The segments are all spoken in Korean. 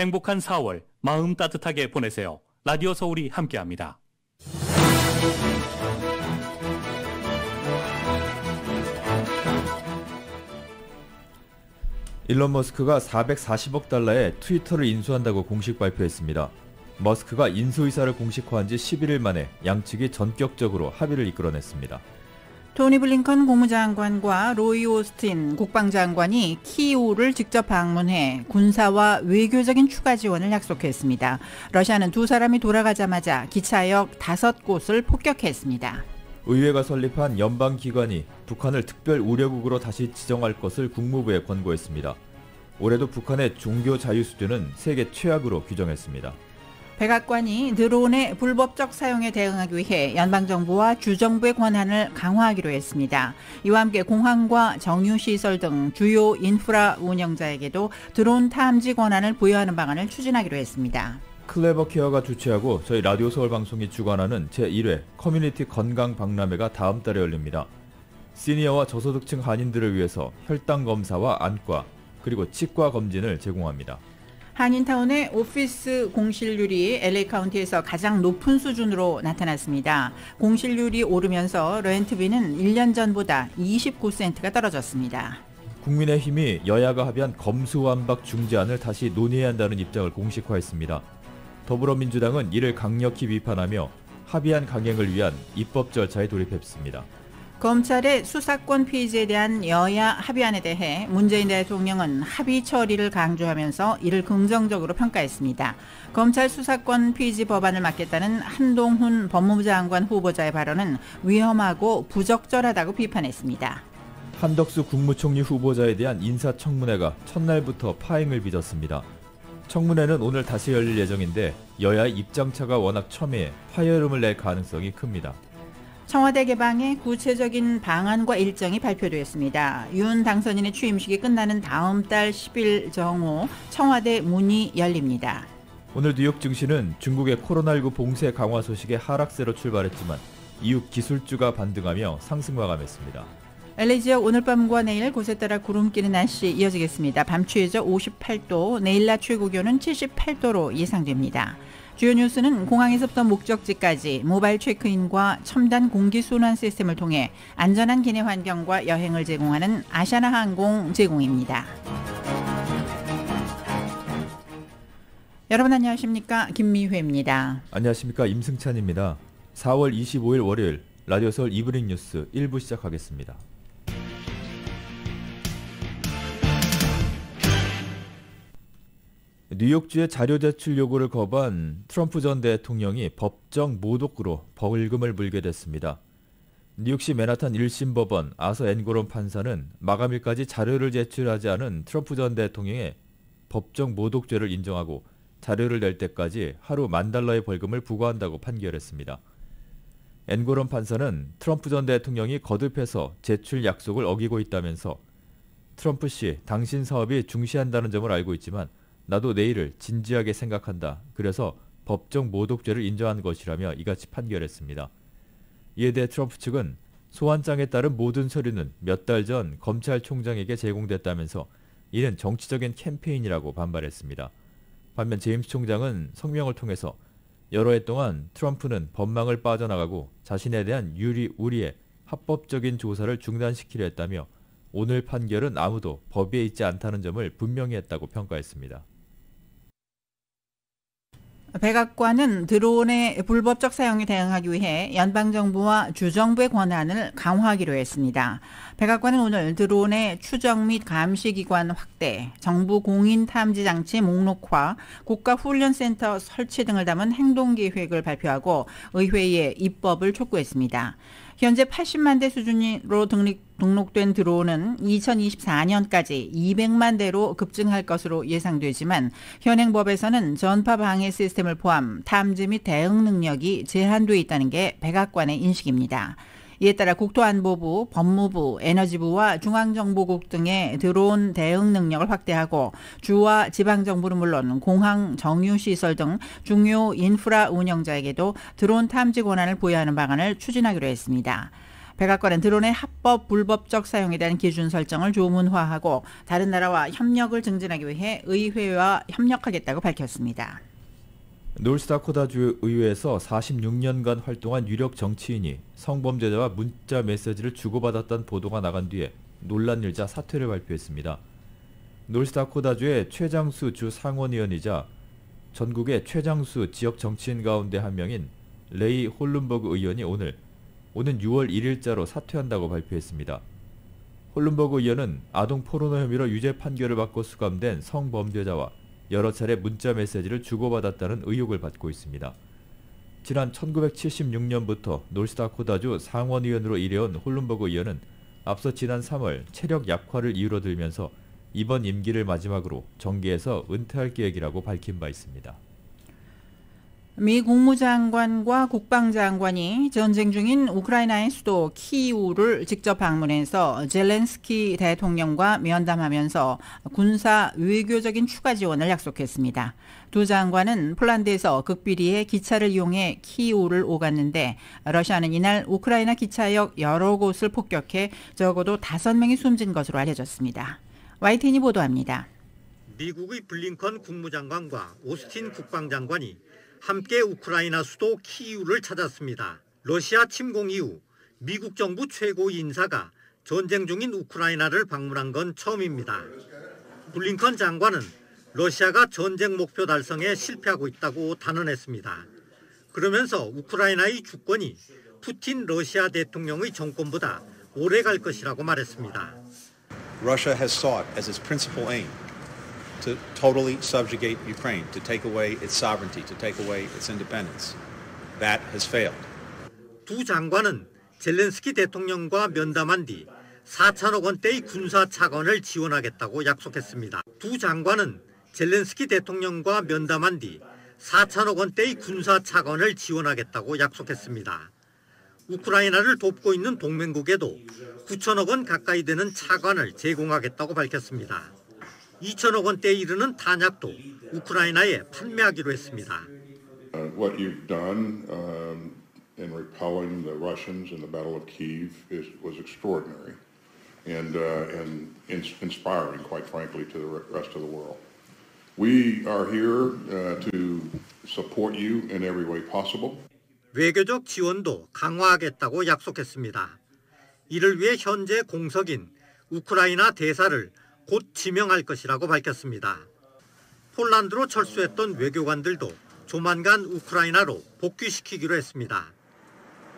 행복한 4월 마음 따뜻하게 보내세요. 라디오 서울이 함께합니다. 일론 머스크가 440억 달러의 트위터를 인수한다고 공식 발표했습니다. 머스크가 인수 의사를 공식화한 지 11일 만에 양측이 전격적으로 합의를 이끌어냈습니다. 토니 블링컨 국무장관과 로이 오스틴 국방장관이 키이우를 직접 방문해 군사와 외교적인 추가 지원을 약속했습니다. 러시아는 두 사람이 돌아가자마자 기차역 5곳을 폭격했습니다. 의회가 설립한 연방기관이 북한을 특별 우려국으로 다시 지정할 것을 국무부에 권고했습니다. 올해도 북한의 종교 자유 수준은 세계 최악으로 규정했습니다. 백악관이 드론의 불법적 사용에 대응하기 위해 연방정부와 주정부의 권한을 강화하기로 했습니다. 이와 함께 공항과 정유시설 등 주요 인프라 운영자에게도 드론 탐지 권한을 부여하는 방안을 추진하기로 했습니다. 클레버케어가 주최하고 저희 라디오 서울 방송이 주관하는 제1회 커뮤니티 건강 박람회가 다음 달에 열립니다. 시니어와 저소득층 한인들을 위해서 혈당 검사와 안과 그리고 치과 검진을 제공합니다. 한인타운의 오피스 공실률이 LA 카운티에서 가장 높은 수준으로 나타났습니다. 공실률이 오르면서 렌트비는 1년 전보다 29센트가 떨어졌습니다. 국민의힘이 여야가 합의한 검수완박 중재안을 다시 논의해야 한다는 입장을 공식화했습니다. 더불어민주당은 이를 강력히 비판하며 합의안 강행을 위한 입법 절차에 돌입했습니다. 검찰의 수사권 폐지에 대한 여야 합의안에 대해 문재인 대통령은 합의 처리를 강조하면서 이를 긍정적으로 평가했습니다. 검찰 수사권 폐지 법안을 맡겠다는 한동훈 법무부 장관 후보자의 발언은 위험하고 부적절하다고 비판했습니다. 한덕수 국무총리 후보자에 대한 인사청문회가 첫날부터 파행을 빚었습니다. 청문회는 오늘 다시 열릴 예정인데 여야의 입장차가 워낙 첨예해 파열음을 낼 가능성이 큽니다. 청와대 개방의 구체적인 방안과 일정이 발표됐습니다. 윤 당선인의 취임식이 끝나는 다음 달 10일 정오 청와대 문이 열립니다. 오늘 뉴욕 증시는 중국의 코로나19 봉쇄 강화 소식에 하락세로 출발했지만 이후 기술주가 반등하며 상승 마감했습니다. LA 지역 오늘 밤과 내일 곳에 따라 구름 끼는 날씨 이어지겠습니다. 밤 최저 58도, 내일 낮 최고 기온은 78도로 예상됩니다. 주요 뉴스는 공항에서부터 목적지까지 모바일 체크인과 첨단 공기순환 시스템을 통해 안전한 기내 환경과 여행을 제공하는 아시아나항공 제공입니다. 여러분 안녕하십니까? 김미회입니다. 안녕하십니까? 임승찬입니다. 4월 25일 월요일 라디오 서울 이브닝 뉴스 1부 시작하겠습니다. 뉴욕주의 자료 제출 요구를 거부한 트럼프 전 대통령이 법정 모독으로 벌금을 물게 됐습니다. 뉴욕시 맨하탄 1심 법원 아서 앵고런 판사는 마감일까지 자료를 제출하지 않은 트럼프 전 대통령의 법정 모독죄를 인정하고 자료를 낼 때까지 하루 $10,000의 벌금을 부과한다고 판결했습니다. 앵고런 판사는 트럼프 전 대통령이 거듭해서 제출 약속을 어기고 있다면서 트럼프 씨, 당신 사업이 중시한다는 점을 알고 있지만 나도 내일을 진지하게 생각한다. 그래서 법정 모독죄를 인정한 것이라며 이같이 판결했습니다. 이에 대해 트럼프 측은 소환장에 따른 모든 서류는 몇 달 전 검찰총장에게 제공됐다면서 이는 정치적인 캠페인이라고 반발했습니다. 반면 제임스 총장은 성명을 통해서 여러 해 동안 트럼프는 법망을 빠져나가고 자신에 대한 우리의 합법적인 조사를 중단시키려 했다며 오늘 판결은 아무도 법에 있지 않다는 점을 분명히 했다고 평가했습니다. 백악관은 드론의 불법적 사용에 대응하기 위해 연방정부와 주정부의 권한을 강화하기로 했습니다. 백악관은 오늘 드론의 추적 및 감시기관 확대, 정부 공인 탐지 장치 목록화, 국가훈련센터 설치 등을 담은 행동계획을 발표하고 의회에 입법을 촉구했습니다. 현재 80만 대 수준으로 등록된 드론은 2024년까지 200만 대로 급증할 것으로 예상되지만 현행 법에서는 전파 방해 시스템을 포함 탐지 및 대응 능력이 제한돼 있다는 게 백악관의 인식입니다. 이에 따라 국토안보부, 법무부, 에너지부와 중앙정보국 등의 드론 대응 능력을 확대하고 주와 지방정부는 물론 공항, 정유시설 등 중요 인프라 운영자에게도 드론 탐지 권한을 부여하는 방안을 추진하기로 했습니다. 백악관은 드론의 합법, 불법적 사용에 대한 기준 설정을 조문화하고 다른 나라와 협력을 증진하기 위해 의회와 협력하겠다고 밝혔습니다. 노스다코타주 의회에서 46년간 활동한 유력 정치인이 성범죄자와 문자 메시지를 주고받았다는 보도가 나간 뒤에 논란 일자 사퇴를 발표했습니다. 노스다코타주의 최장수 주 상원의원이자 전국의 최장수 지역 정치인 가운데 한 명인 레이 홀른버그 의원이 오는 6월 1일자로 사퇴한다고 발표했습니다. 홀른버그 의원은 아동 포르노 혐의로 유죄 판결을 받고 수감된 성범죄자와 여러 차례 문자 메시지를 주고받았다는 의혹을 받고 있습니다. 지난 1976년부터 노스다코타주 상원의원으로 일해온 홀른버그 의원은 앞서 지난 3월 체력 약화를 이유로 들면서 이번 임기를 마지막으로 정계에서 은퇴할 계획이라고 밝힌 바 있습니다. 미 국무장관과 국방장관이 전쟁 중인 우크라이나의 수도 키이우를 직접 방문해서 젤렌스키 대통령과 면담하면서 군사 외교적인 추가 지원을 약속했습니다. 두 장관은 폴란드에서 극비리의 기차를 이용해 키이우를 오갔는데 러시아는 이날 우크라이나 기차역 여러 곳을 폭격해 적어도 5명이 숨진 것으로 알려졌습니다. YTN이 보도합니다. 미국의 블링컨 국무장관과 오스틴 국방장관이 함께 우크라이나 수도 키이우를 찾았습니다. 러시아 침공 이후 미국 정부 최고 인사가 전쟁 중인 우크라이나를 방문한 건 처음입니다. 블링컨 장관은 러시아가 전쟁 목표 달성에 실패하고 있다고 단언했습니다. 그러면서 우크라이나의 주권이 푸틴 러시아 대통령의 정권보다 오래 갈 것이라고 말했습니다. Russia has sought as its principal aim to totally subjugate Ukraine, to take away its sovereignty, to take away its independence. That has failed. 두 장관은 젤렌스키 대통령과 면담한 뒤 4천억 원대의 군사 차관을 지원하겠다고 약속했습니다. 두 장관은 젤렌스키 대통령과 면담한 뒤 4천억 원대의 군사 차관을 지원하겠다고 약속했습니다. 우크라이나를 돕고 있는 동맹국에도 9천억 원 가까이 되는 차관을 제공하겠다고 밝혔습니다. 2천억 원대에 이르는 탄약도 우크라이나에 판매하기로 했습니다. What you've done in repelling the Russians in the Battle of Kyiv was extraordinary and inspiring, quite frankly, to the rest of the world. We are here to support you in every way possible. 외교적 지원도 강화하겠다고 약속했습니다. 이를 위해 현재 공석인 우크라이나 대사를 곧 지명할 것이라고 밝혔습니다. 폴란드로 철수했던 외교관들도 조만간 우크라이나로 복귀시키기로 했습니다.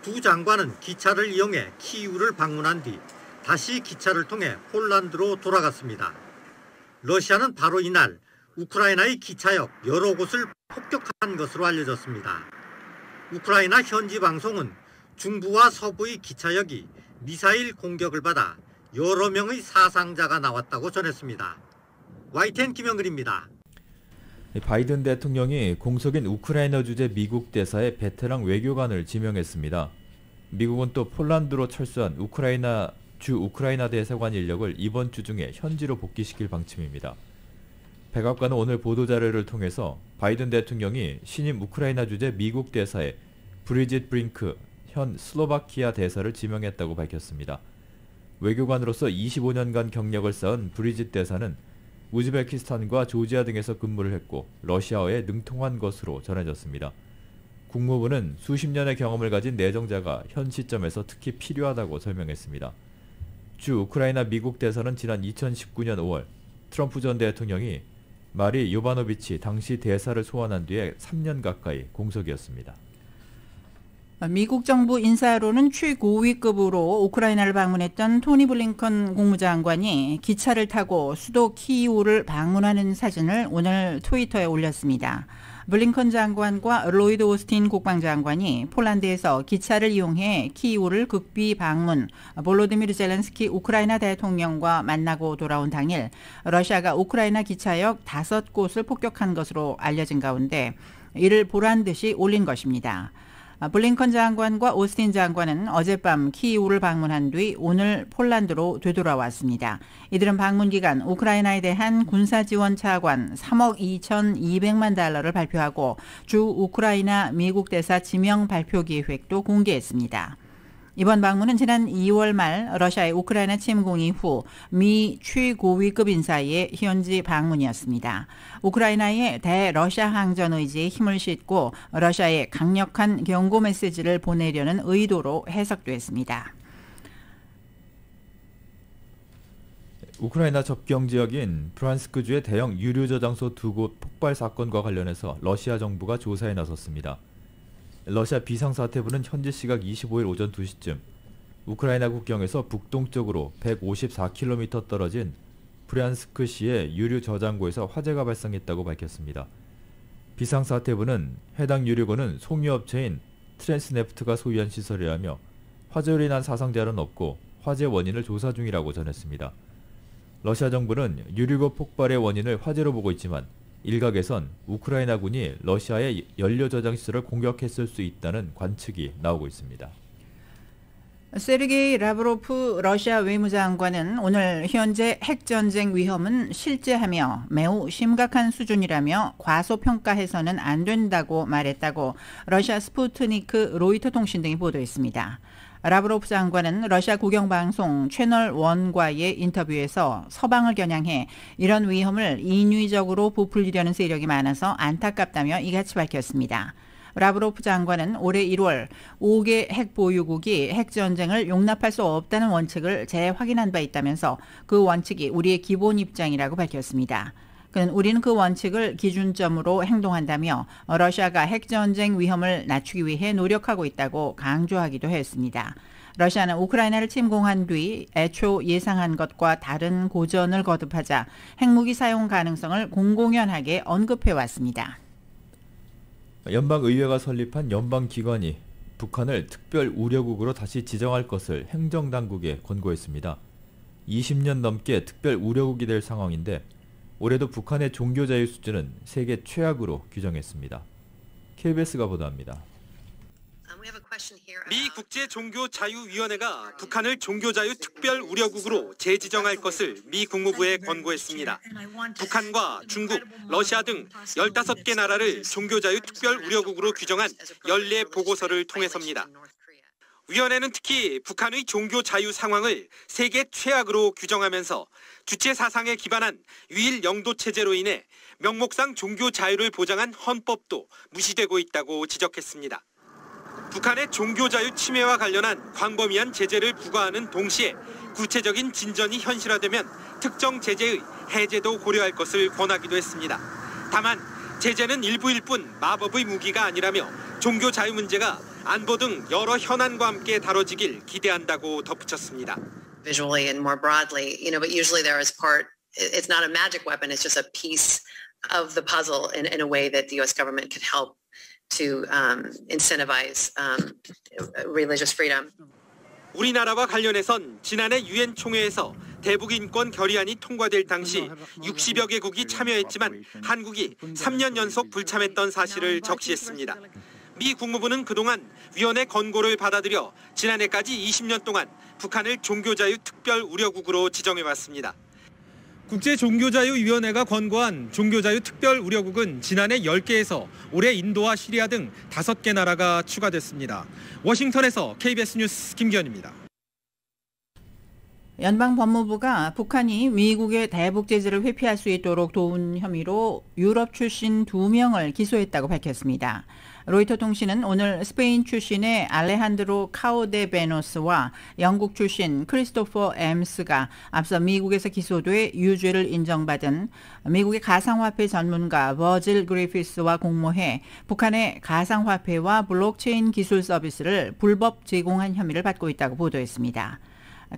두 장관은 기차를 이용해 키이우를 방문한 뒤 다시 기차를 통해 폴란드로 돌아갔습니다. 러시아는 바로 이날 우크라이나의 기차역 여러 곳을 폭격한 것으로 알려졌습니다. 우크라이나 현지 방송은 중부와 서부의 기차역이 미사일 공격을 받아 여러 명의 사상자가 나왔다고 전했습니다. YTN 김영근입니다. 바이든 대통령이 공석인 우크라이나 주재 미국 대사의 베테랑 외교관을 지명했습니다. 미국은 또 폴란드로 철수한 우크라이나 대사관 인력을 이번 주 중에 현지로 복귀시킬 방침입니다. 백악관은 오늘 보도자료를 통해서 바이든 대통령이 신임 우크라이나 주재 미국 대사에 브리짓 브링크 현 슬로바키아 대사를 지명했다고 밝혔습니다. 외교관으로서 25년간 경력을 쌓은 브리짓 대사는 우즈베키스탄과 조지아 등에서 근무를 했고 러시아어에 능통한 것으로 전해졌습니다. 국무부는 수십 년의 경험을 가진 내정자가 현 시점에서 특히 필요하다고 설명했습니다. 주 우크라이나 미국 대사는 지난 2019년 5월 트럼프 전 대통령이 마리 요바노비치 당시 대사를 소환한 뒤에 3년 가까이 공석이었습니다. 미국 정부 인사로는 최고위급으로 우크라이나를 방문했던 토니 블링컨 국무장관이 기차를 타고 수도 키이우를 방문하는 사진을 오늘 트위터에 올렸습니다. 블링컨 장관과 로이드 오스틴 국방장관이 폴란드에서 기차를 이용해 키이우를 극비 방문, 볼로디미르 젤렌스키 우크라이나 대통령과 만나고 돌아온 당일 러시아가 우크라이나 기차역 5곳을 폭격한 것으로 알려진 가운데 이를 보란 듯이 올린 것입니다. 블링컨 장관과 오스틴 장관은 어젯밤 키이우를 방문한 뒤 오늘 폴란드로 되돌아왔습니다. 이들은 방문 기간 우크라이나에 대한 군사지원 차관 3억 2,200만 달러를 발표하고 주 우크라이나 미국 대사 지명 발표 계획도 공개했습니다. 이번 방문은 지난 2월 말 러시아의 우크라이나 침공 이후 미 최고위급 인사의 현지 방문이었습니다. 우크라이나의 대러시아 항전 의지에 힘을 싣고 러시아에 강력한 경고 메시지를 보내려는 의도로 해석됐습니다. 우크라이나 접경 지역인 브란스크주의 대형 유류 저장소 2곳 폭발 사건과 관련해서 러시아 정부가 조사에 나섰습니다. 러시아 비상사태부는 현지 시각 25일 오전 2시쯤 우크라이나 국경에서 북동쪽으로 154km 떨어진 브란스크시의 유류 저장고에서 화재가 발생했다고 밝혔습니다. 비상사태부는 해당 유류고는 송유업체인 트랜스네프트가 소유한 시설이라며 화재로 인한 사상자는 없고 화재 원인을 조사 중이라고 전했습니다. 러시아 정부는 유류고 폭발의 원인을 화재로 보고 있지만 일각에선 우크라이나군이 러시아의 연료 저장 시설을 공격했을 수 있다는 관측이 나오고 있습니다. 세르게이 라브로프 러시아 외무장관은 오늘 현재 핵전쟁 위험은 실제하며 매우 심각한 수준이라며 과소평가해서는 안 된다고 말했다고 러시아 스푸트니크 로이터 통신 등이 보도했습니다. 라브로프 장관은 러시아 국영방송 채널1과의 인터뷰에서 서방을 겨냥해 이런 위험을 인위적으로 부풀리려는 세력이 많아서 안타깝다며 이같이 밝혔습니다. 라브로프 장관은 올해 1월 5개 핵 보유국이 핵전쟁을 용납할 수 없다는 원칙을 재확인한 바 있다면서 그 원칙이 우리의 기본 입장이라고 밝혔습니다. 그는 우리는 그 원칙을 기준점으로 행동한다며 러시아가 핵전쟁 위험을 낮추기 위해 노력하고 있다고 강조하기도 했습니다. 러시아는 우크라이나를 침공한 뒤 애초 예상한 것과 다른 고전을 거듭하자 핵무기 사용 가능성을 공공연하게 언급해왔습니다. 연방의회가 설립한 연방기관이 북한을 특별 우려국으로 다시 지정할 것을 행정당국에 권고했습니다. 20년 넘게 특별 우려국이 될 상황인데 올해도 북한의 종교자유 수준은 세계 최악으로 규정했습니다. KBS가 보도합니다. 미 국제종교자유위원회가 북한을 종교자유 특별 우려국으로 재지정할 것을 미 국무부에 권고했습니다. 북한과 중국, 러시아 등 15개 나라를 종교자유 특별 우려국으로 규정한 연례 보고서를 통해서입니다. 위원회는 특히 북한의 종교 자유 상황을 세계 최악으로 규정하면서 주체 사상에 기반한 유일 영도 체제로 인해 명목상 종교 자유를 보장한 헌법도 무시되고 있다고 지적했습니다. 북한의 종교 자유 침해와 관련한 광범위한 제재를 부과하는 동시에 구체적인 진전이 현실화되면 특정 제재의 해제도 고려할 것을 권하기도 했습니다. 다만 제재는 일부일 뿐 마법의 무기가 아니라며 종교 자유 문제가 안보 등 여러 현안과 함께 다뤄지길 기대한다고 덧붙였습니다. Visually and more broadly, but usually there is part. It's not a magic weapon. It's just a piece of the puzzle in a way that the U.S. government could help to incentivize religious freedom. 우리나라와 관련해선 지난해 유엔 총회에서 대북 인권 결의안이 통과될 당시 60여 개국이 참여했지만 한국이 3년 연속 불참했던 사실을 적시했습니다. 미 국무부는 그동안 위원회 권고를 받아들여 지난해까지 20년 동안 북한을 종교자유 특별 우려국으로 지정해왔습니다. 국제종교자유위원회가 권고한 종교자유 특별 우려국은 지난해 10개에서 올해 인도와 시리아 등 5개 나라가 추가됐습니다. 워싱턴에서 KBS 뉴스 김기현입니다. 연방법무부가 북한이 미국의 대북 제재를 회피할 수 있도록 도운 혐의로 유럽 출신 2명을 기소했다고 밝혔습니다. 로이터 통신은 오늘 스페인 출신의 알레한드로 카우데베노스와 영국 출신 크리스토퍼 엠스가 앞서 미국에서 기소돼 유죄를 인정받은 미국의 가상화폐 전문가 버질 그리피스와 공모해 북한의 가상화폐와 블록체인 기술 서비스를 불법 제공한 혐의를 받고 있다고 보도했습니다.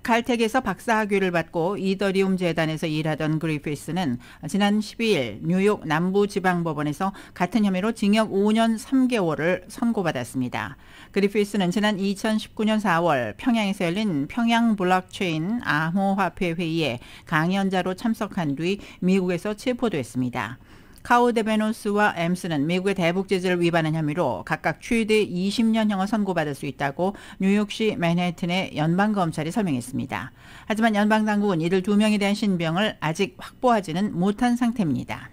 칼텍에서 박사학위를 받고 이더리움 재단에서 일하던 그리피스는 지난 12일 뉴욕 남부지방법원에서 같은 혐의로 징역 5년 3개월을 선고받았습니다. 그리피스는 지난 2019년 4월 평양에서 열린 평양 블록체인 암호화폐 회의에 강연자로 참석한 뒤 미국에서 체포됐습니다. 카우데베노스와 엠스는 미국의 대북 제재를 위반한 혐의로 각각 최대 20년형을 선고받을 수 있다고 뉴욕시 맨해튼의 연방검찰이 설명했습니다. 하지만 연방당국은 이들 2명에 대한 신병을 아직 확보하지는 못한 상태입니다.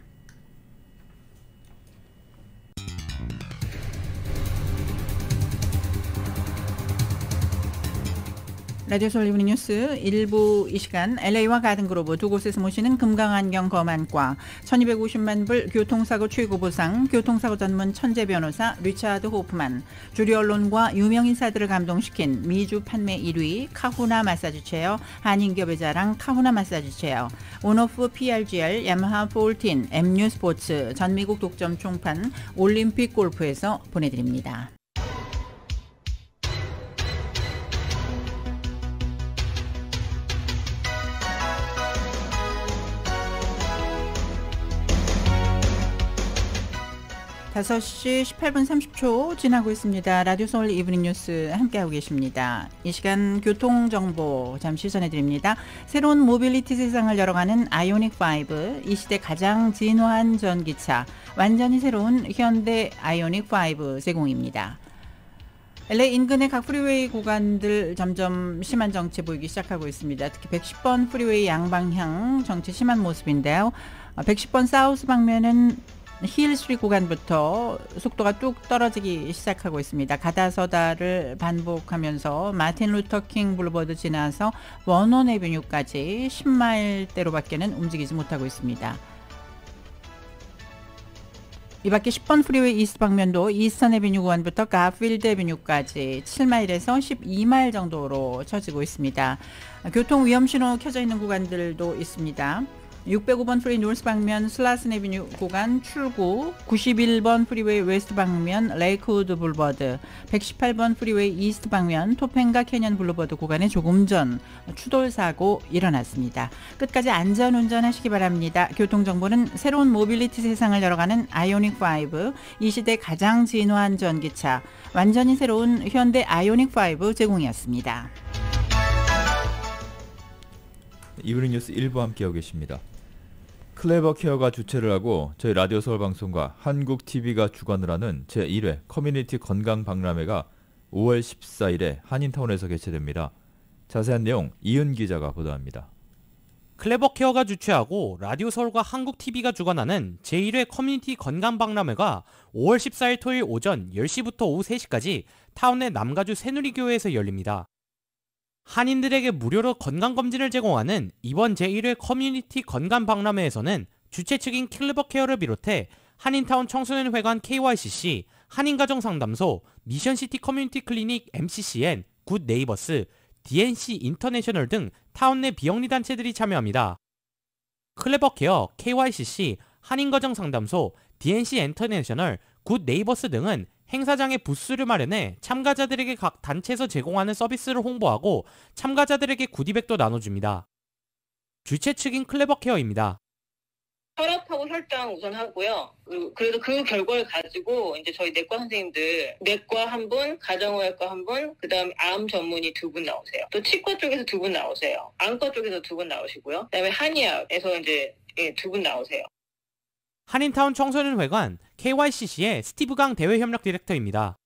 라디오 서울 이브닝 뉴스 1부 이 시간 LA와 가든그로브 두 곳에서 모시는 금강안경 검안과 1250만 불 교통사고 최고 보상 교통사고 전문 천재 변호사 리차드 호프만 주류 언론과 유명 인사들을 감동시킨 미주 판매 1위 카후나 마사지 체어 한인기업의 자랑 카후나 마사지 체어 온오프 PRGR 야마하 14 MU 스포츠 전미국 독점 총판 올림픽 골프에서 보내드립니다. 다섯 시 18분 30초 지나고 있습니다. 라디오 서울 이브닝 뉴스 함께하고 계십니다. 이 시간 교통정보 잠시 전해드립니다. 새로운 모빌리티 세상을 열어가는 아이오닉5, 이 시대 가장 진화한 전기차, 완전히 새로운 현대 아이오닉5 제공입니다. LA 인근의 각 프리웨이 구간들 점점 심한 정체 보이기 시작하고 있습니다. 특히 110번 프리웨이 양방향 정체 심한 모습인데요. 110번 사우스 방면은 힐스트리트 구간부터 속도가 뚝 떨어지기 시작하고 있습니다. 가다서다를 반복하면서 마틴 루터킹 블루버드 지나서 원원 에비뉴까지 10마일대로밖에는 움직이지 못하고 있습니다. 이 밖에 10번 프리웨이 이스트 방면도 이스턴 에비뉴 구간부터 가필드 에비뉴까지 7마일에서 12마일 정도로 처지고 있습니다. 교통 위험 신호 켜져 있는 구간들도 있습니다. 605번 프리웨이 노스 방면 슬라슨 에비뉴 구간 출구, 91번 프리웨이 웨스트 방면 레이크우드 블루버드, 118번 프리웨이 이스트 방면 토펜가 캐년 블루버드 구간에 조금 전 추돌 사고 일어났습니다. 끝까지 안전 운전하시기 바랍니다. 교통정보는 새로운 모빌리티 세상을 열어가는 아이오닉5, 이 시대 가장 진화한 전기차, 완전히 새로운 현대 아이오닉5 제공이었습니다. 이브닝 뉴스 1부 함께하고 계십니다. 클레버 케어가 주최를 하고 저희 라디오 서울 방송과 한국 TV가 주관을 하는 제1회 커뮤니티 건강 박람회가 5월 14일에 한인타운에서 개최됩니다. 자세한 내용 이은 기자가 보도합니다. 클레버 케어가 주최하고 라디오 서울과 한국 TV가 주관하는 제1회 커뮤니티 건강 박람회가 5월 14일 토요일 오전 10시부터 오후 3시까지 타운의 남가주 새누리교회에서 열립니다. 한인들에게 무료로 건강검진을 제공하는 이번 제1회 커뮤니티 건강박람회에서는 주최 측인 클레버케어를 비롯해 한인타운 청소년회관 KYCC, 한인가정상담소, 미션시티 커뮤니티 클리닉 MCCN, 굿네이버스, DNC 인터내셔널 등 타운 내 비영리단체들이 참여합니다. 클레버케어, KYCC, 한인가정상담소, DNC 인터내셔널, 굿네이버스 등은 행사장에 부스를 마련해 참가자들에게 각 단체에서 제공하는 서비스를 홍보하고 참가자들에게 구디백도 나눠줍니다. 주최 측인 클레버케어입니다. 혈압하고 혈당 우선 하고요. 그래서 그 결과를 가지고 이제 저희 내과 선생님들, 내과 한 분, 가정의학과 한 분, 그다음에 암 전문의 2분 나오세요. 또 치과 쪽에서 2분 나오세요. 안과 쪽에서 2분 나오시고요. 그다음에 한의학에서 이제 2분 나오세요. 한인타운 청소년회관 KYCC의 스티브 강 대외협력 디렉터입니다.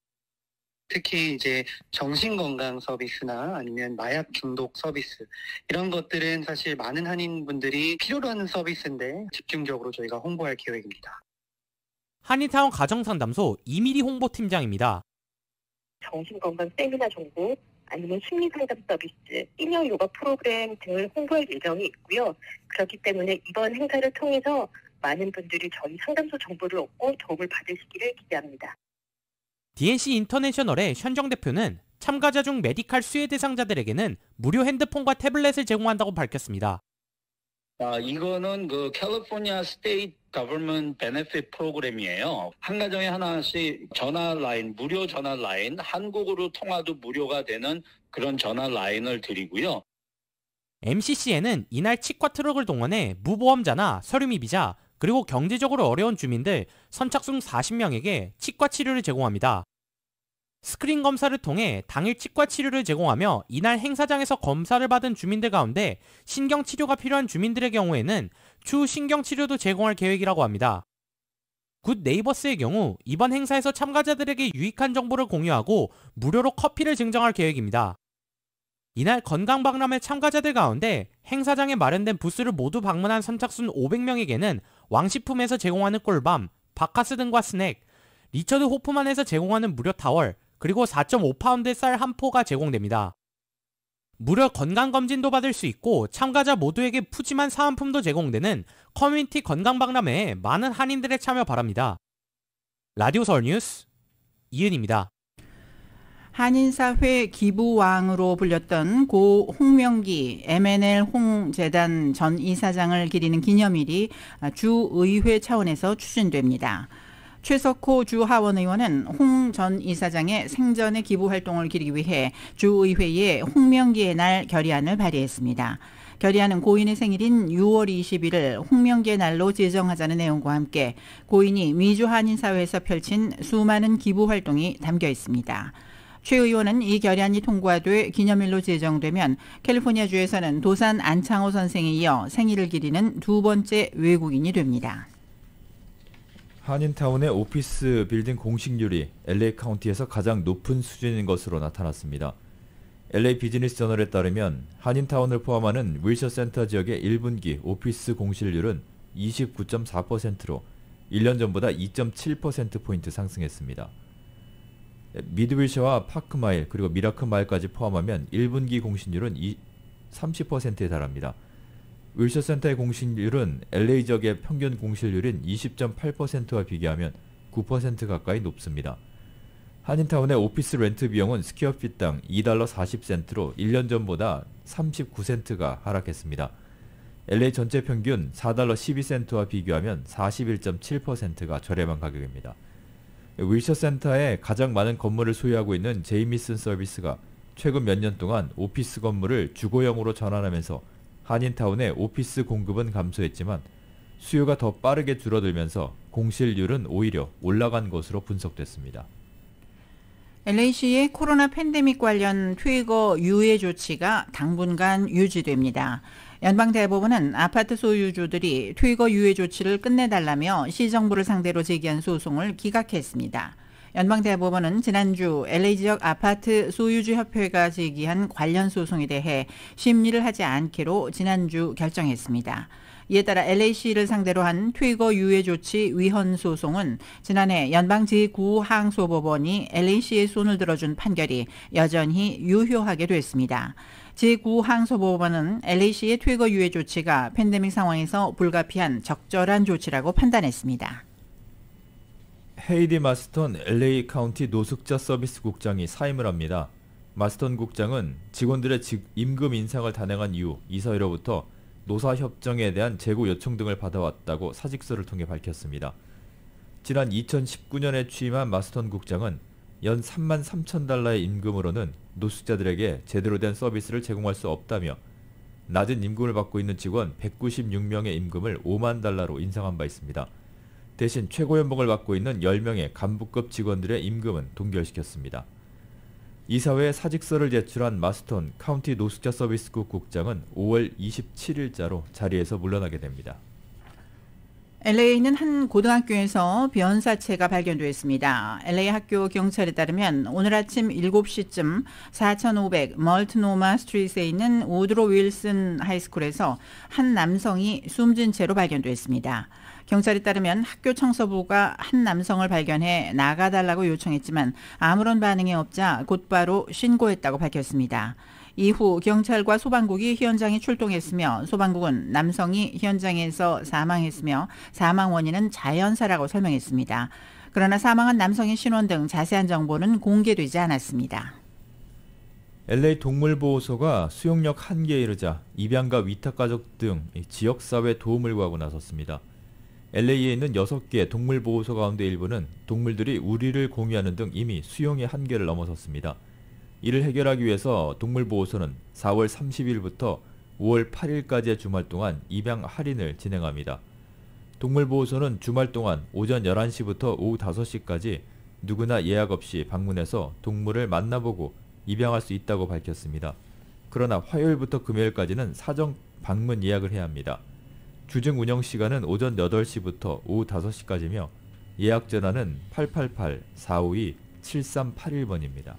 특히 이제 정신건강 서비스나 아니면 마약 중독 서비스 이런 것들은 사실 많은 한인분들이 필요로 하는 서비스인데 집중적으로 저희가 홍보할 계획입니다. 한인타운 가정상담소 이미리 홍보팀장입니다. 정신건강 세미나 정보 아니면 심리상담 서비스, 시니어 요가 프로그램 등을 홍보할 예정이 있고요. 그렇기 때문에 이번 행사를 통해서 많은 분들이 저희 상담소 정보를 얻고 도움을 받으시기를 기대합니다. DNC 인터내셔널의 현정 대표는 참가자 중 메디칼 수혜 대상자들에게는 무료 핸드폰과 태블릿을 제공한다고 밝혔습니다. 이거는 그 캘리포니아 스테이트 거버먼트 베네핏 프로그램이에요. 한 가정에 하나씩 전화 라인, 무료 전화 라인, 한국어로 통화도 무료가 되는 그런 전화 라인을 드리고요. MCC에는 이날 치과 트럭을 동원해 무보험자나 서류 미비자, 그리고 경제적으로 어려운 주민들 선착순 40명에게 치과 치료를 제공합니다. 스크린 검사를 통해 당일 치과 치료를 제공하며 이날 행사장에서 검사를 받은 주민들 가운데 신경치료가 필요한 주민들의 경우에는 추후 신경치료도 제공할 계획이라고 합니다. 굿네이버스의 경우 이번 행사에서 참가자들에게 유익한 정보를 공유하고 무료로 커피를 증정할 계획입니다. 이날 건강박람회 참가자들 가운데 행사장에 마련된 부스를 모두 방문한 선착순 500명에게는 왕식품에서 제공하는 꿀밤, 바카스 등과 스낵, 리처드 호프만에서 제공하는 무료 타월, 그리고 4.5파운드의 쌀 한 포가 제공됩니다. 무료 건강검진도 받을 수 있고 참가자 모두에게 푸짐한 사은품도 제공되는 커뮤니티 건강박람회에 많은 한인들의 참여 바랍니다. 라디오 서울 뉴스 이은입니다. 한인사회 기부왕으로 불렸던 고 홍명기 MNL 홍재단 전 이사장을 기리는 기념일이 주의회 차원에서 추진됩니다. 최석호 주하원 의원은 홍 전 이사장의 생전의 기부 활동을 기리기 위해 주의회에 홍명기의 날 결의안을 발의했습니다. 결의안은 고인의 생일인 6월 21일 홍명기의 날로 제정하자는 내용과 함께 고인이 미주 한인사회에서 펼친 수많은 기부 활동이 담겨 있습니다. 최 의원은 이 결의안이 통과돼 기념일로 제정되면 캘리포니아주에서는 도산 안창호 선생에 이어 생일을 기리는 두 번째 외국인이 됩니다. 한인타운의 오피스 빌딩 공식률이 LA 카운티에서 가장 높은 수준인 것으로 나타났습니다. LA 비즈니스 저널에 따르면 한인타운을 포함하는 윌셔센터 지역의 1분기 오피스 공실률은 29.4%로 1년 전보다 2.7%포인트 상승했습니다. 미드윌셔와 파크마일 그리고 미라클마일까지 포함하면 1분기 공실률은 30%에 달합니다. 윌셔센터의 공실률은 LA 지역의 평균 공실률인 20.8%와 비교하면 9% 가까이 높습니다. 한인타운의 오피스 렌트 비용은 스퀘어핏당 $2 40센트로 1년 전보다 39센트가 하락했습니다. LA 전체 평균 $4 12센트와 비교하면 41.7%가 저렴한 가격입니다. 윌셔센터에 가장 많은 건물을 소유하고 있는 제이미슨 서비스가 최근 몇 년 동안 오피스 건물을 주거용으로 전환하면서 한인타운의 오피스 공급은 감소했지만 수요가 더 빠르게 줄어들면서 공실률은 오히려 올라간 것으로 분석됐습니다. LA시의 코로나 팬데믹 관련 퇴거 유예 조치가 당분간 유지됩니다. 연방대법원은 아파트 소유주들이 퇴거 유예 조치를 끝내달라며 시정부를 상대로 제기한 소송을 기각했습니다. 연방대법원은 지난주 LA 지역 아파트 소유주 협회가 제기한 관련 소송에 대해 심리를 하지 않기로 지난주 결정했습니다. 이에 따라 LA시를 상대로 한 퇴거 유예 조치 위헌 소송은 지난해 연방 제9항소법원이 LA시의 손을 들어준 판결이 여전히 유효하게 됐습니다. 제9항소법원은 LA시의 퇴거 유예 조치가 팬데믹 상황에서 불가피한 적절한 조치라고 판단했습니다. 헤이디 마스턴 LA 카운티 노숙자 서비스 국장이 사임을 합니다. 마스턴 국장은 직원들의 임금 인상을 단행한 이후 이사회로부터 노사협정에 대한 재고 요청 등을 받아왔다고 사직서를 통해 밝혔습니다. 지난 2019년에 취임한 마스턴 국장은 연 $33,000의 임금으로는 노숙자들에게 제대로 된 서비스를 제공할 수 없다며 낮은 임금을 받고 있는 직원 196명의 임금을 $50,000로 인상한 바 있습니다. 대신 최고연봉을 받고 있는 10명의 간부급 직원들의 임금은 동결시켰습니다. 이사회에 사직서를 제출한 마스턴 카운티 노숙자 서비스국 국장은 5월 27일자로 자리에서 물러나게 됩니다. LA에 있는 한 고등학교에서 변사체가 발견됐습니다. LA 학교 경찰에 따르면 오늘 아침 7시쯤 4500 멀트노마 스트리트에 있는 우드로 윌슨 하이스쿨에서 한 남성이 숨진 채로 발견됐습니다. 경찰에 따르면 학교 청소부가 한 남성을 발견해 나가달라고 요청했지만 아무런 반응이 없자 곧바로 신고했다고 밝혔습니다. 이후 경찰과 소방국이 현장에 출동했으며 소방국은 남성이 현장에서 사망했으며 사망 원인은 자연사라고 설명했습니다. 그러나 사망한 남성의 신원 등 자세한 정보는 공개되지 않았습니다. LA 동물보호소가 수용력 한계에 이르자 입양가 위탁가족 등 지역사회 도움을 구하고 나섰습니다. LA에 있는 6개 동물보호소 가운데 일부는 동물들이 우리를 공유하는 등 이미 수용의 한계를 넘어섰습니다. 이를 해결하기 위해서 동물보호소는 4월 30일부터 5월 8일까지의 주말 동안 입양 할인을 진행합니다. 동물보호소는 주말 동안 오전 11시부터 오후 5시까지 누구나 예약 없이 방문해서 동물을 만나보고 입양할 수 있다고 밝혔습니다. 그러나 화요일부터 금요일까지는 사전 방문 예약을 해야 합니다. 주중 운영 시간은 오전 8시부터 오후 5시까지며 예약 전화는 888-452-7381번입니다.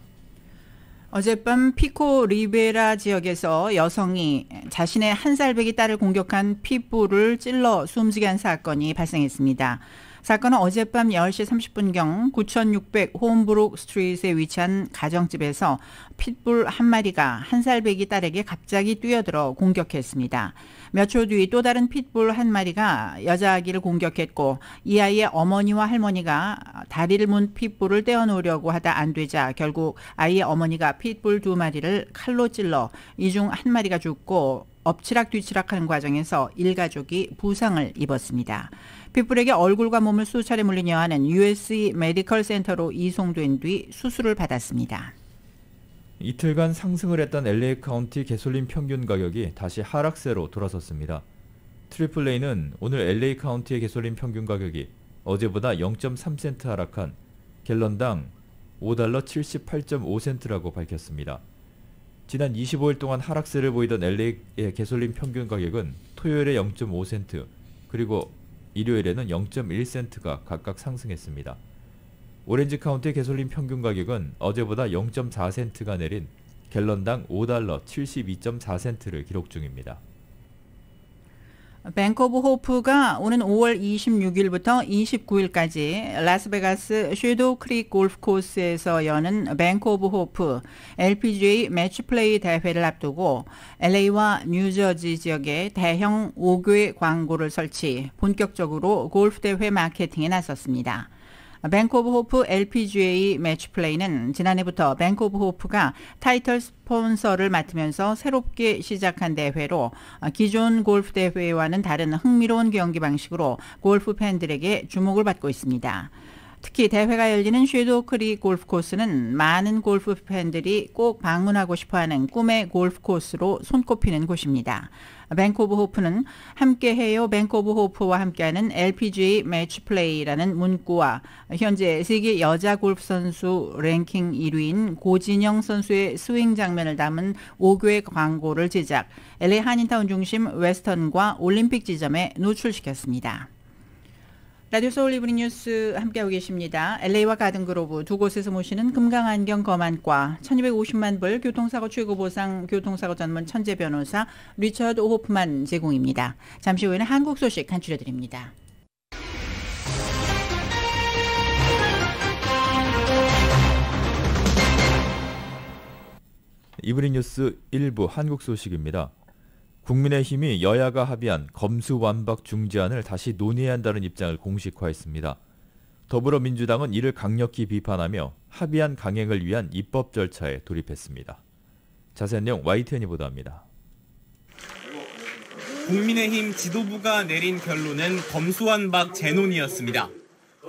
어젯밤 피코 리베라 지역에서 여성이 자신의 1살배기 딸을 공격한 핏불을 찔러 숨지게 한 사건이 발생했습니다. 사건은 어젯밤 10시 30분경 9600 홈브룩 스트리트에 위치한 가정집에서 핏불 한 마리가 1살배기 딸에게 갑자기 뛰어들어 공격했습니다. 몇 초 뒤 또 다른 핏불 한 마리가 여자아기를 공격했고 이 아이의 어머니와 할머니가 다리를 문 핏불을 떼어놓으려고 하다 안 되자 결국 아이의 어머니가 핏불 2마리를 칼로 찔러 이 중 한 마리가 죽고 엎치락뒤치락하는 과정에서 일가족이 부상을 입었습니다. 핏불에게 얼굴과 몸을 수차례 물린 여아는 USC 메디컬 센터로 이송된 뒤 수술을 받았습니다. 이틀간 상승을 했던 LA 카운티 개솔린 평균 가격이 다시 하락세로 돌아섰습니다. 트리플레이는 오늘 LA 카운티의 개솔린 평균 가격이 어제보다 0.3센트 하락한 갤런당 $5 78.5센트라고 밝혔습니다. 지난 25일 동안 하락세를 보이던 LA의 개솔린 평균 가격은 토요일에 0.5센트 그리고 일요일에는 0.1센트가 각각 상승했습니다. 오렌지 카운티의 개솔린 평균 가격은 어제보다 0.4센트가 내린 갤런당 $5 72.4센트를 기록 중입니다. 뱅크 오브 호프가 오는 5월 26일부터 29일까지 라스베가스 섀도우 크릭 골프 코스에서 여는 뱅크 오브 호프 LPGA 매치 플레이 대회를 앞두고 LA와 뉴저지 지역에 대형 5개 광고를 설치, 본격적으로 골프 대회 마케팅에 나섰습니다. 뱅크 오브 호프 LPGA 매치 플레이는 지난해부터 뱅크 오브 호프가 타이틀 스폰서를 맡으면서 새롭게 시작한 대회로 기존 골프 대회와는 다른 흥미로운 경기 방식으로 골프 팬들에게 주목을 받고 있습니다. 특히 대회가 열리는 섀도우 크릭 골프 코스는 많은 골프 팬들이 꼭 방문하고 싶어하는 꿈의 골프 코스로 손꼽히는 곳입니다. 뱅크 오브 호프는 함께해요 뱅크 오브 호프와 함께하는 LPGA 매치 플레이라는 문구와 현재 세계 여자 골프 선수 랭킹 1위인 고진영 선수의 스윙 장면을 담은 5개의 광고를 제작, LA 한인타운 중심 웨스턴과 올림픽 지점에 노출시켰습니다. 라디오 서울 이브닝 뉴스 함께하고 계십니다. LA와 가든그로브 두 곳에서 모시는 금강안경 검안과 1250만 불 교통사고 최고보상 교통사고 전문 천재 변호사 리처드 호프만 제공입니다. 잠시 후에는 한국 소식 간추려드립니다. 이브닝 뉴스 1부 한국 소식입니다. 국민의힘이 여야가 합의한 검수완박 중지안을 다시 논의해야 한다는 입장을 공식화했습니다. 더불어민주당은 이를 강력히 비판하며 합의안 강행을 위한 입법 절차에 돌입했습니다. 자세한 내용 YTN이 보도합니다. 국민의힘 지도부가 내린 결론은 검수완박 재논이었습니다.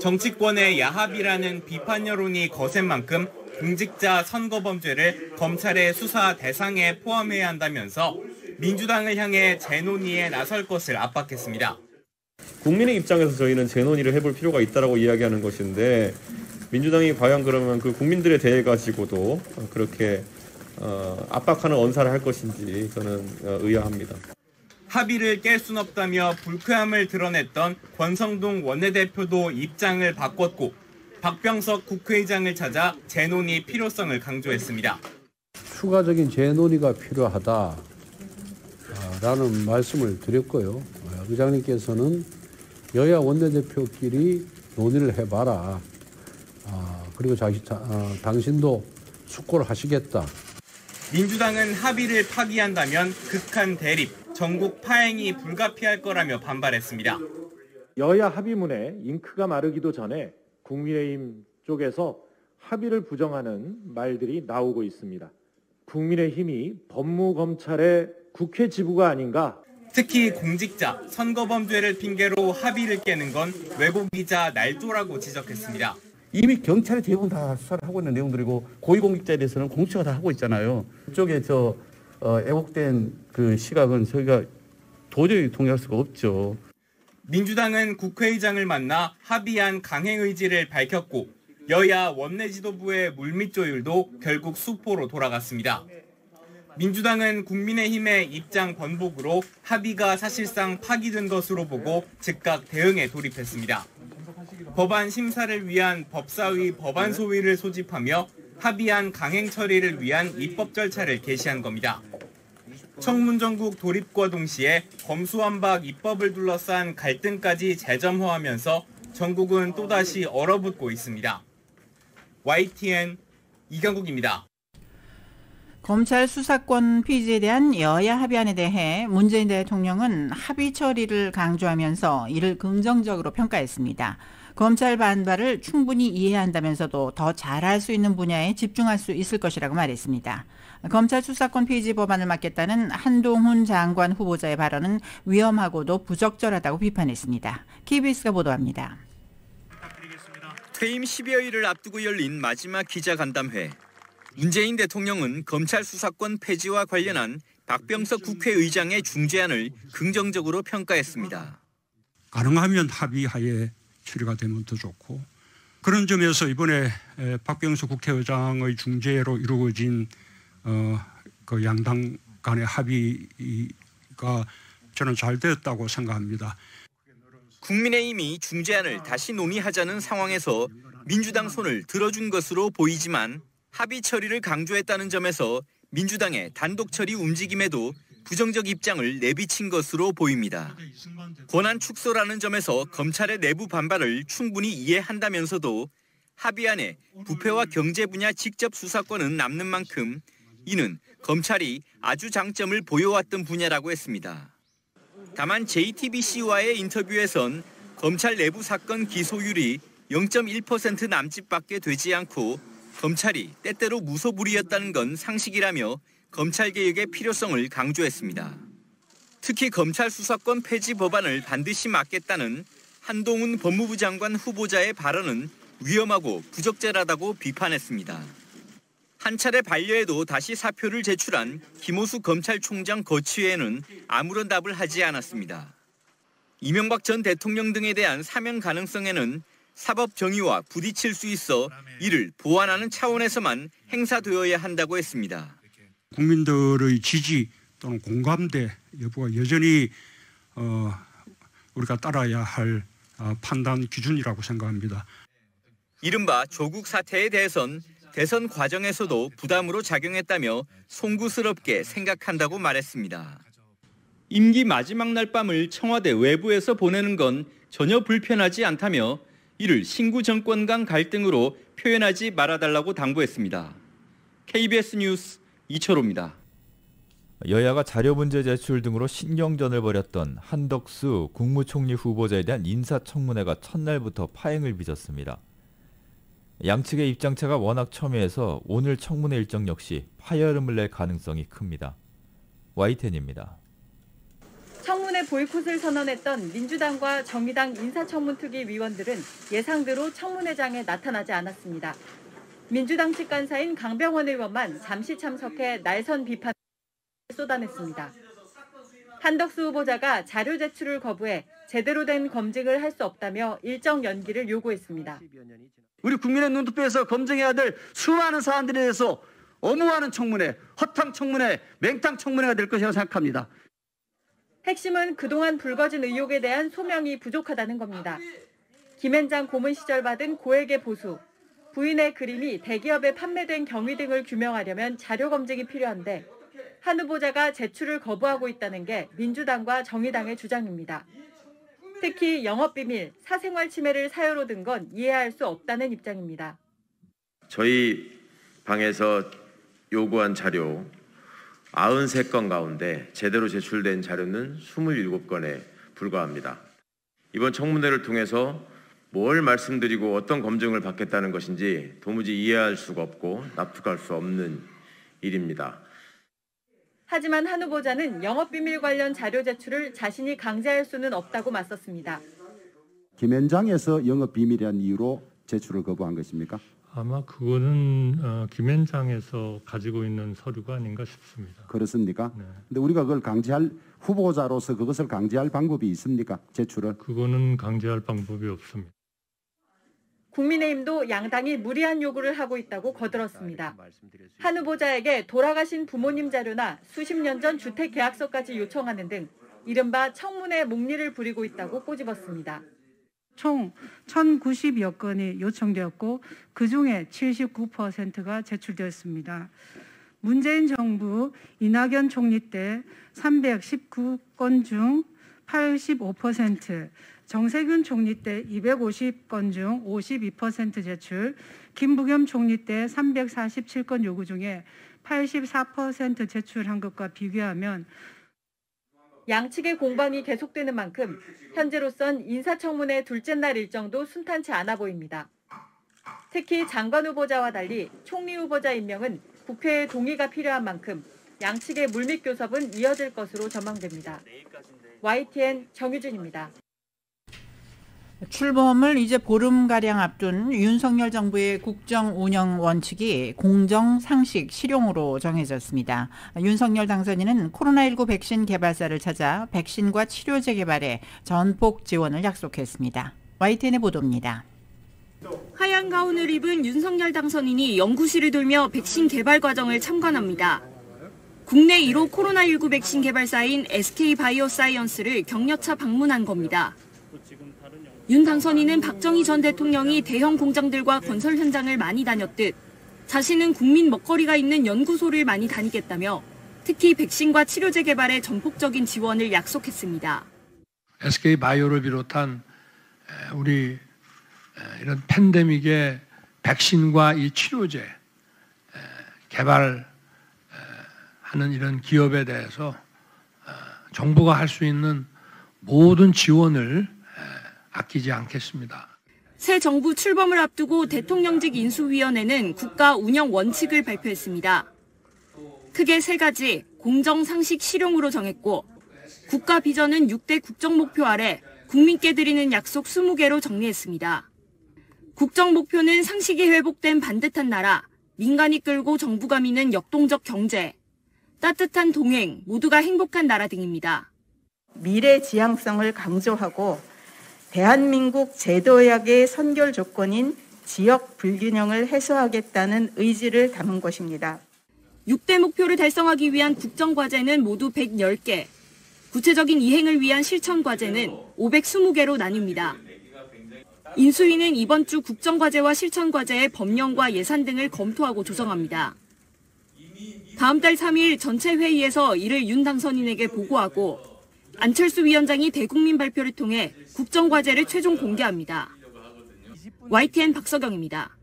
정치권의 야합이라는 비판 여론이 거센 만큼 공직자 선거범죄를 검찰의 수사 대상에 포함해야 한다면서 민주당을 향해 재논의에 나설 것을 압박했습니다. 국민의 입장에서 저희는 재논의를 해볼 필요가 있다라고 이야기하는 것인데 민주당이 과연 그러면 그 국민들에 대해 가지고도 그렇게 압박하는 언사를 할 것인지 저는 의아합니다. 합의를 깰 순 없다며 불쾌함을 드러냈던 권성동 원내대표도 입장을 바꿨고 박병석 국회의장을 찾아 재논의 필요성을 강조했습니다. 추가적인 재논의가 필요하다. 라는 말씀을 드렸고요. 의장님께서는 여야 원내대표끼리 논의를 해봐라. 그리고 당신도 숙고를 하시겠다. 민주당은 합의를 파기한다면 극한 대립, 전국 파행이 불가피할 거라며 반발했습니다. 여야 합의문에 잉크가 마르기도 전에 국민의힘 쪽에서 합의를 부정하는 말들이 나오고 있습니다. 국민의힘이 법무검찰의 국회 지부가 아닌가. 특히 공직자, 선거범죄를 핑계로 합의를 깨는 건 왜곡이자 날조라고 지적했습니다. 이미 경찰이 대부분 다 수사를 하고 있는 내용들이고 고위공직자에 대해서는 공수처가 다 하고 있잖아요. 이쪽에 애곡된 그 시각은 저희가 도저히 동의할 수가 없죠. 민주당은 국회의장을 만나 합의안 강행 의지를 밝혔고 여야 원내 지도부의 물밑 조율도 결국 수포로 돌아갔습니다. 민주당은 국민의힘의 입장 번복으로 합의가 사실상 파기된 것으로 보고 즉각 대응에 돌입했습니다. 법안 심사를 위한 법사위 법안 소위를 소집하며 합의안 강행 처리를 위한 입법 절차를 개시한 겁니다. 청문정국 돌입과 동시에 검수완박 입법을 둘러싼 갈등까지 재점화하면서 전국은 또다시 얼어붙고 있습니다. YTN 이강국입니다. 검찰 수사권 폐지에 대한 여야 합의안에 대해 문재인 대통령은 합의 처리를 강조하면서 이를 긍정적으로 평가했습니다. 검찰 반발을 충분히 이해한다면서도 더 잘할 수 있는 분야에 집중할 수 있을 것이라고 말했습니다. 검찰 수사권 폐지 법안을 맡겠다는 한동훈 장관 후보자의 발언은 위험하고도 부적절하다고 비판했습니다. KBS가 보도합니다. 퇴임 10여일을 앞두고 열린 마지막 기자간담회. 문재인 대통령은 검찰 수사권 폐지와 관련한 박병석 국회의장의 중재안을 긍정적으로 평가했습니다. 가능하면 합의하에 처리가 되면 더 좋고, 그런 점에서 이번에 박병석 국회의장의 중재로 이루어진 그 양당 간의 합의가 저는 잘 되었다고 생각합니다. 국민의힘이 중재안을 다시 논의하자는 상황에서 민주당 손을 들어준 것으로 보이지만 합의 처리를 강조했다는 점에서 민주당의 단독 처리 움직임에도 부정적 입장을 내비친 것으로 보입니다. 권한 축소라는 점에서 검찰의 내부 반발을 충분히 이해한다면서도 합의안에 부패와 경제 분야 직접 수사권은 남는 만큼 이는 검찰이 아주 장점을 보여왔던 분야라고 했습니다. 다만 JTBC와의 인터뷰에선 검찰 내부 사건 기소율이 0.1% 남짓밖에 되지 않고 검찰이 때때로 무소불위였다는 건 상식이라며 검찰개혁의 필요성을 강조했습니다. 특히 검찰 수사권 폐지 법안을 반드시 막겠다는 한동훈 법무부 장관 후보자의 발언은 위험하고 부적절하다고 비판했습니다. 한 차례 반려에도 다시 사표를 제출한 김호수 검찰총장 거취에는 아무런 답을 하지 않았습니다. 이명박 전 대통령 등에 대한 사면 가능성에는 사법 정의와 부딪힐 수 있어 이를 보완하는 차원에서만 행사되어야 한다고 했습니다. 국민들의 지지 또는 공감대 여부가 여전히 우리가 따라야 할 판단 기준이라고 생각합니다. 이른바 조국 사태에 대해선 대선 과정에서도 부담으로 작용했다며 송구스럽게 생각한다고 말했습니다. 임기 마지막 날 밤을 청와대 외부에서 보내는 건 전혀 불편하지 않다며 이를 신구 정권 간 갈등으로 표현하지 말아달라고 당부했습니다. KBS 뉴스 이철호입니다. 여야가 자료 문제 제출 등으로 신경전을 벌였던 한덕수 국무총리 후보자에 대한 인사청문회가 첫날부터 파행을 빚었습니다. 양측의 입장차가 워낙 첨예해서 오늘 청문회 일정 역시 파열음을 낼 가능성이 큽니다. YTN입니다. 청문회 보이콧을 선언했던 민주당과 정의당 인사청문특위 위원들은 예상대로 청문회장에 나타나지 않았습니다. 민주당 측 간사인 강병원 의원만 잠시 참석해 날선 비판을 쏟아냈습니다. 한덕수 후보자가 자료 제출을 거부해 제대로 된 검증을 할 수 없다며 일정 연기를 요구했습니다. 우리 국민의 눈높이에서 검증해야 될 수많은 사안들에 대해서 엄무하는 청문회, 허탕 청문회, 맹탕 청문회가 될 것이라고 생각합니다. 핵심은 그동안 불거진 의혹에 대한 소명이 부족하다는 겁니다. 김앤장 고문 시절 받은 고액의 보수, 부인의 그림이 대기업에 판매된 경위 등을 규명하려면 자료 검증이 필요한데 한 후보자가 제출을 거부하고 있다는 게 민주당과 정의당의 주장입니다. 특히 영업비밀, 사생활 침해를 사유로 든 건 이해할 수 없다는 입장입니다. 저희 방에서 요구한 자료 93건 가운데 제대로 제출된 자료는 27건에 불과합니다. 이번 청문회를 통해서 뭘 말씀드리고 어떤 검증을 받겠다는 것인지 도무지 이해할 수가 없고 납득할 수 없는 일입니다. 하지만 한 후보자는 영업비밀 관련 자료 제출을 자신이 강제할 수는 없다고 맞섰습니다. 김앤장에서 영업비밀이라는 이유로 제출을 거부한 것입니까? 아마 그거는 김앤장에서 가지고 있는 서류가 아닌가 싶습니다. 그렇습니까? 네. 근데 우리가 그걸 강제할 후보자로서 그것을 강제할 방법이 있습니까? 제출을? 그거는 강제할 방법이 없습니다. 국민의힘도 양당이 무리한 요구를 하고 있다고 거들었습니다. 한 후보자에게 돌아가신 부모님 자료나 수십 년 전 주택 계약서까지 요청하는 등 이른바 청문회 목리를 부리고 있다고 꼬집었습니다. 총 1,090여 건이 요청되었고 그중에 79%가 제출되었습니다. 문재인 정부 이낙연 총리 때 319건 중 85%, 정세균 총리 때 250건 중 52% 제출, 김부겸 총리 때 347건 요구 중에 84% 제출한 것과 비교하면 양측의 공방이 계속되는 만큼 현재로선 인사청문회 둘째 날 일정도 순탄치 않아 보입니다. 특히 장관 후보자와 달리 총리 후보자 임명은 국회의 동의가 필요한 만큼 양측의 물밑 교섭은 이어질 것으로 전망됩니다. YTN 정유진입니다. 출범을 이제 보름가량 앞둔 윤석열 정부의 국정 운영 원칙이 공정, 상식, 실용으로 정해졌습니다. 윤석열 당선인은 코로나19 백신 개발사를 찾아 백신과 치료제 개발에 전폭 지원을 약속했습니다. YTN의 보도입니다. 하얀 가운을 입은 윤석열 당선인이 연구실을 돌며 백신 개발 과정을 참관합니다. 국내 1호 코로나19 백신 개발사인 SK바이오사이언스를 격려차 방문한 겁니다. 윤 당선인은 박정희 전 대통령이 대형 공장들과 건설 현장을 많이 다녔듯 자신은 국민 먹거리가 있는 연구소를 많이 다니겠다며 특히 백신과 치료제 개발에 전폭적인 지원을 약속했습니다. SK바이오를 비롯한 우리 이런 팬데믹의 백신과 이 치료제 개발하는 이런 기업에 대해서 정부가 할 수 있는 모든 지원을 아끼지 않겠습니다. 새 정부 출범을 앞두고 대통령직 인수위원회는 국가 운영 원칙을 발표했습니다. 크게 세 가지 공정, 상식, 실용으로 정했고 국가 비전은 6대 국정 목표 아래 국민께 드리는 약속 20개로 정리했습니다. 국정 목표는 상식이 회복된 반듯한 나라, 민간이 끌고 정부가 미는 역동적 경제, 따뜻한 동행, 모두가 행복한 나라 등입니다. 미래 지향성을 강조하고 대한민국 제도약의 선결 조건인 지역 불균형을 해소하겠다는 의지를 담은 것입니다. 6대 목표를 달성하기 위한 국정과제는 모두 110개, 구체적인 이행을 위한 실천과제는 520개로 나뉩니다. 인수위는 이번 주 국정과제와 실천과제의 법령과 예산 등을 검토하고 조정합니다. 다음 달 3일 전체 회의에서 이를 윤 당선인에게 보고하고 안철수 위원장이 대국민 발표를 통해 국정과제를 최종 공개합니다. YTN 박서경입니다.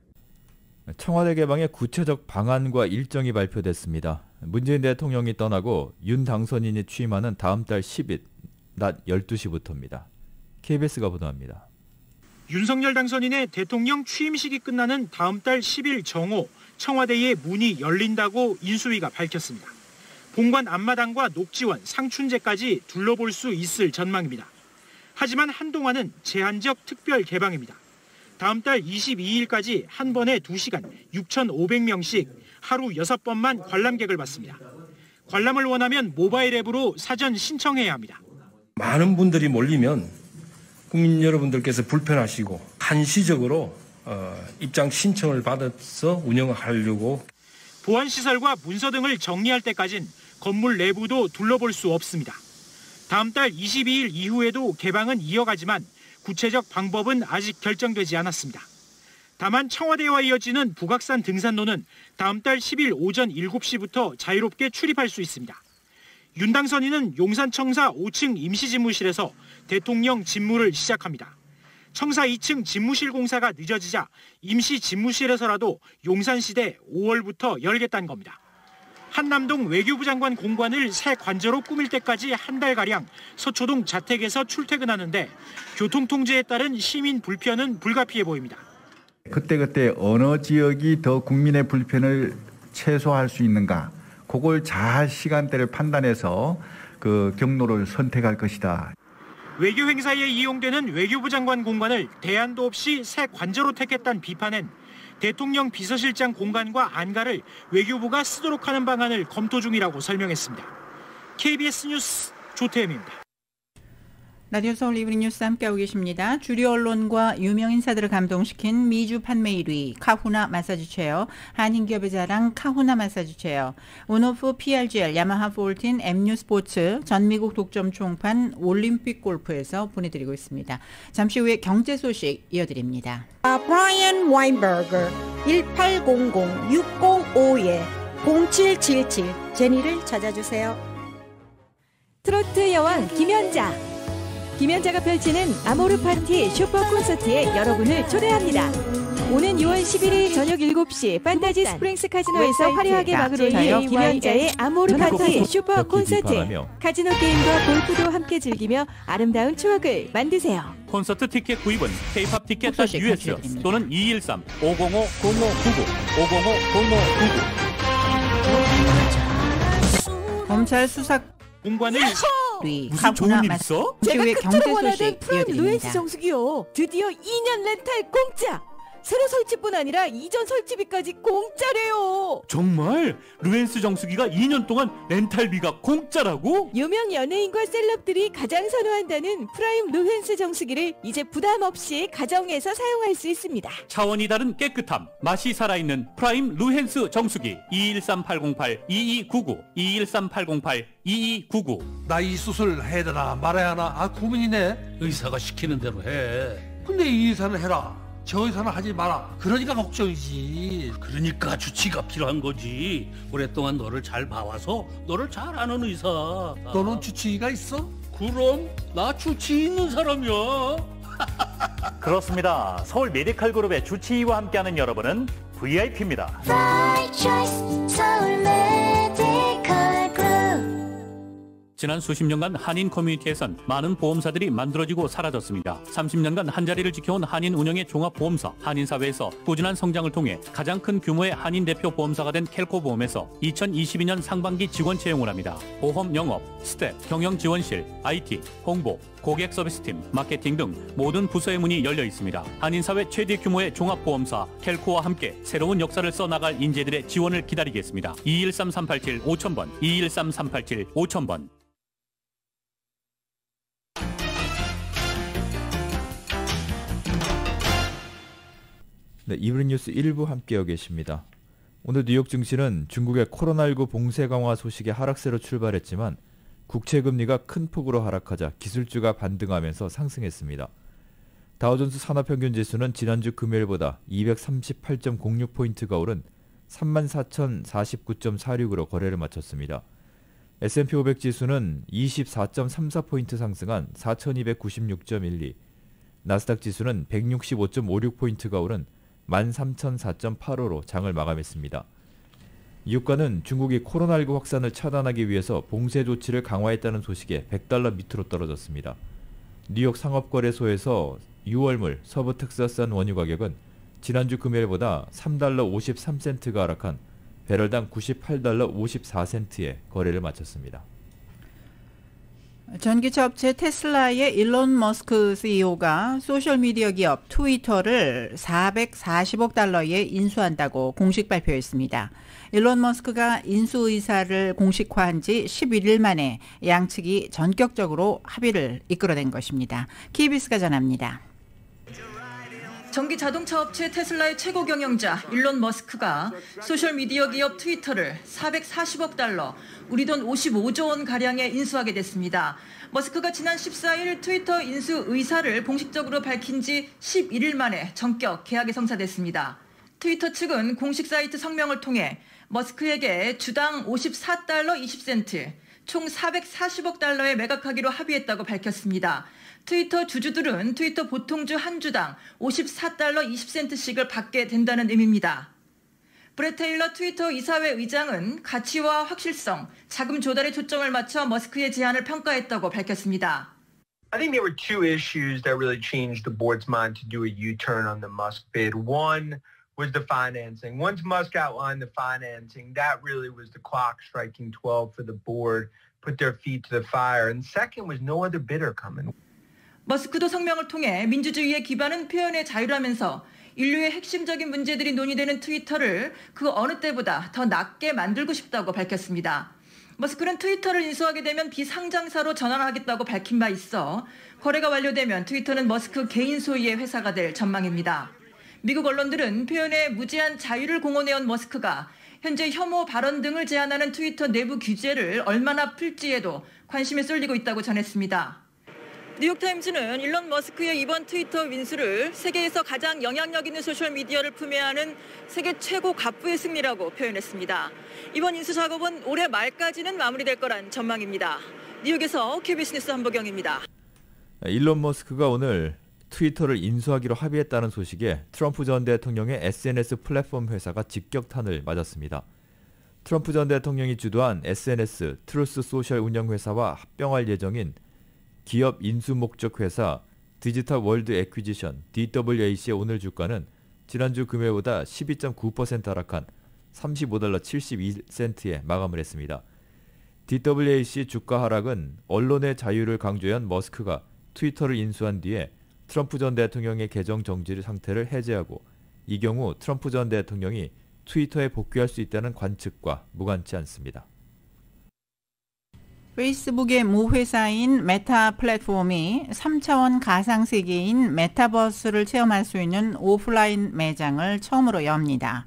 청와대 개방의 구체적 방안과 일정이 발표됐습니다. 문재인 대통령이 떠나고 윤 당선인이 취임하는 다음 달 10일 낮 12시부터입니다. KBS가 보도합니다. 윤석열 당선인의 대통령 취임식이 끝나는 다음 달 10일 정오 청와대의 문이 열린다고 인수위가 밝혔습니다. 본관 앞마당과 녹지원, 상춘제까지 둘러볼 수 있을 전망입니다. 하지만 한동안은 제한적 특별 개방입니다. 다음 달 22일까지 한 번에 2시간 6,500명씩 하루 6번만 관람객을 받습니다. 관람을 원하면 모바일 앱으로 사전 신청해야 합니다. 많은 분들이 몰리면 국민 여러분들께서 불편하시고 한시적으로 입장 신청을 받아서 운영하려고. 보안시설과 문서 등을 정리할 때까진 건물 내부도 둘러볼 수 없습니다. 다음 달 22일 이후에도 개방은 이어가지만 구체적 방법은 아직 결정되지 않았습니다. 다만 청와대와 이어지는 북악산 등산로는 다음 달 10일 오전 7시부터 자유롭게 출입할 수 있습니다. 윤 당선인은 용산청사 5층 임시집무실에서 대통령 집무를 시작합니다. 청사 2층 집무실 공사가 늦어지자 임시집무실에서라도 용산시대 5월부터 열겠다는 겁니다. 한남동 외교부 장관 공관을 새 관저로 꾸밀 때까지 한 달가량 서초동 자택에서 출퇴근하는데 교통통제에 따른 시민 불편은 불가피해 보입니다. 그때그때 어느 지역이 더 국민의 불편을 최소화할 수 있는가, 그걸 잘 시간대를 판단해서 그 경로를 선택할 것이다. 외교 행사에 이용되는 외교부 장관 공간을 대안도 없이 새 관저로 택했다는 비판엔 대통령 비서실장 공간과 안가를 외교부가 쓰도록 하는 방안을 검토 중이라고 설명했습니다. KBS 뉴스 조태엠입니다. 라디오 서울 이브닝 뉴스 함께하고 계십니다. 주류 언론과 유명 인사들을 감동시킨 미주 판매 1위 카후나 마사지 체어, 한인기업의 자랑 카후나 마사지 체어, 온오프 PRGL, 야마하 폴틴, M뉴 스포츠, 전미국 독점 총판 올림픽 골프에서 보내드리고 있습니다. 잠시 후에 경제 소식 이어드립니다. 브라이언 와인버거 1800-605-0777 제니를 찾아주세요. 트로트 여왕 김연자 김연자가 펼치는 아모르 파티 슈퍼 콘서트에 여러분을 초대합니다. 오는 6월 11일 저녁 7시 판타지 스프링스 카지노에서 화려하게 막을 올릴 김연자의 아모르 파티 슈퍼 콘서트. 카지노 게임과 골프도 함께 즐기며 아름다운 추억을 만드세요. 콘서트 티켓 구입은 kpopticket.us 또는 213-505-0599 505-0599. 검찰 수사 공관을 무슨 좋은 일 있어? 제가 경제 그토록 원하던 소식 프라임 루엔스 이어드립니다. 정수기요. 드디어 2년 렌탈 공짜. 새로 설치뿐 아니라 이전 설치비까지 공짜래요. 정말? 루엔스 정수기가 2년 동안 렌탈비가 공짜라고? 유명 연예인과 셀럽들이 가장 선호한다는 프라임 루엔스 정수기를 이제 부담 없이 가정에서 사용할 수 있습니다. 차원이 다른 깨끗함, 맛이 살아있는 프라임 루헨스 정수기 213-808-2299 213-808-2299. 나 이 수술 해야 되나 말아야 하나 고민이네. 의사가 시키는 대로 해. 근데 이 의사는 해라, 저 의사는 하지 마라. 그러니까 걱정이지. 그러니까 주치가 필요한 거지. 오랫동안 너를 잘 봐와서 너를 잘 아는 의사. 너는 주치의가 있어? 그럼 나 주치의 있는 사람이야. 그렇습니다. 서울 메디칼 그룹의 주치의와 함께하는 여러분은 VIP입니다. 지난 수십 년간 한인 커뮤니티에선 많은 보험사들이 만들어지고 사라졌습니다. 30년간 한자리를 지켜온 한인 운영의 종합보험사 한인사회에서 꾸준한 성장을 통해 가장 큰 규모의 한인 대표 보험사가 된 켈코보험에서 2022년 상반기 직원 채용을 합니다. 보험 영업, 스텝, 경영지원실, IT, 홍보, 고객 서비스팀, 마케팅 등 모든 부서의 문이 열려 있습니다. 한인사회 최대 규모의 종합보험사 켈코와 함께 새로운 역사를 써나갈 인재들의 지원을 기다리겠습니다. 213-387-5000번, 213-387-5000번. 네, 이브닝 뉴스 1부 함께하고 계십니다. 오늘 뉴욕 증시는 중국의 코로나19 봉쇄 강화 소식의 하락세로 출발했지만 국채금리가 큰 폭으로 하락하자 기술주가 반등하면서 상승했습니다. 다우존스 산업평균지수는 지난주 금요일보다 238.06포인트가 오른 34,049.46으로 거래를 마쳤습니다. S&P 500 지수는 24.34포인트 상승한 4,296.12, 나스닥 지수는 165.56포인트가 오른 13,004.85로 장을 마감했습니다. 유가는 중국이 코로나19 확산을 차단하기 위해서 봉쇄 조치를 강화했다는 소식에 $100 밑으로 떨어졌습니다. 뉴욕 상업거래소에서 6월물 서부 텍사스산 원유 가격은 지난주 금요일보다 $3 53센트가 하락한 배럴당 $98 54센트에 거래를 마쳤습니다. 전기차 업체 테슬라의 일론 머스크 CEO가 소셜미디어 기업 트위터를 $440억 인수한다고 공식 발표했습니다. 일론 머스크가 인수 의사를 공식화한 지 11일 만에 양측이 전격적으로 합의를 이끌어낸 것입니다. KBS가 전합니다. 전기 자동차 업체 테슬라의 최고 경영자 일론 머스크가 소셜미디어 기업 트위터를 $440억, 우리 돈 55조 원 가량에 인수하게 됐습니다. 머스크가 지난 14일 트위터 인수 의사를 공식적으로 밝힌 지 11일 만에 전격 계약이 성사됐습니다. 트위터 측은 공식 사이트 성명을 통해 머스크에게 주당 $54 20센트, 총 $440억 매각하기로 합의했다고 밝혔습니다. 트위터 주주들은 트위터 보통주 한 주당 $54 20센트씩을 받게 된다는 의미입니다. 브렛 테일러 트위터 이사회 의장은 가치와 확실성, 자금 조달에 초점을 맞춰 머스크의 제안을 평가했다고 밝혔습니다. I think there were two issues that really changed the board's mind to do a U-turn on the Musk bid. One was the financing. Once Musk outlined the financing, that really was the clock striking 12 for the board, put their feet to the fire. And second was no other bidder coming. 머스크도 성명을 통해 민주주의의 기반은 표현의 자유라면서 인류의 핵심적인 문제들이 논의되는 트위터를 그 어느 때보다 더 낮게 만들고 싶다고 밝혔습니다. 머스크는 트위터를 인수하게 되면 비상장사로 전환하겠다고 밝힌 바 있어 거래가 완료되면 트위터는 머스크 개인 소유의 회사가 될 전망입니다. 미국 언론들은 표현의 무제한 자유를 공언해온 머스크가 현재 혐오 발언 등을 제한하는 트위터 내부 규제를 얼마나 풀지에도 관심이 쏠리고 있다고 전했습니다. 뉴욕타임즈는 일론 머스크의 이번 트위터 인수를 세계에서 가장 영향력 있는 소셜미디어를 품에하는 세계 최고 갑부의 승리라고 표현했습니다. 이번 인수 작업은 올해 말까지는 마무리될 거란 전망입니다. 뉴욕에서 KBS 뉴스 한보경입니다. 일론 머스크가 오늘 트위터를 인수하기로 합의했다는 소식에 트럼프 전 대통령의 SNS 플랫폼 회사가 직격탄을 맞았습니다. 트럼프 전 대통령이 주도한 SNS 트루스 소셜 운영회사와 합병할 예정인 기업 인수 목적 회사 디지털 월드 애퀴지션 DWAC의 오늘 주가는 지난주 금요일보다 12.9% 하락한 $35 72센트에 마감을 했습니다. DWAC 주가 하락은 언론의 자유를 강조한 머스크가 트위터를 인수한 뒤에 트럼프 전 대통령의 계정 정지 상태를 해제하고 이 경우 트럼프 전 대통령이 트위터에 복귀할 수 있다는 관측과 무관치 않습니다. 페이스북의 모 회사인 메타 플랫폼이 3차원 가상세계인 메타버스를 체험할 수 있는 오프라인 매장을 처음으로 엽니다.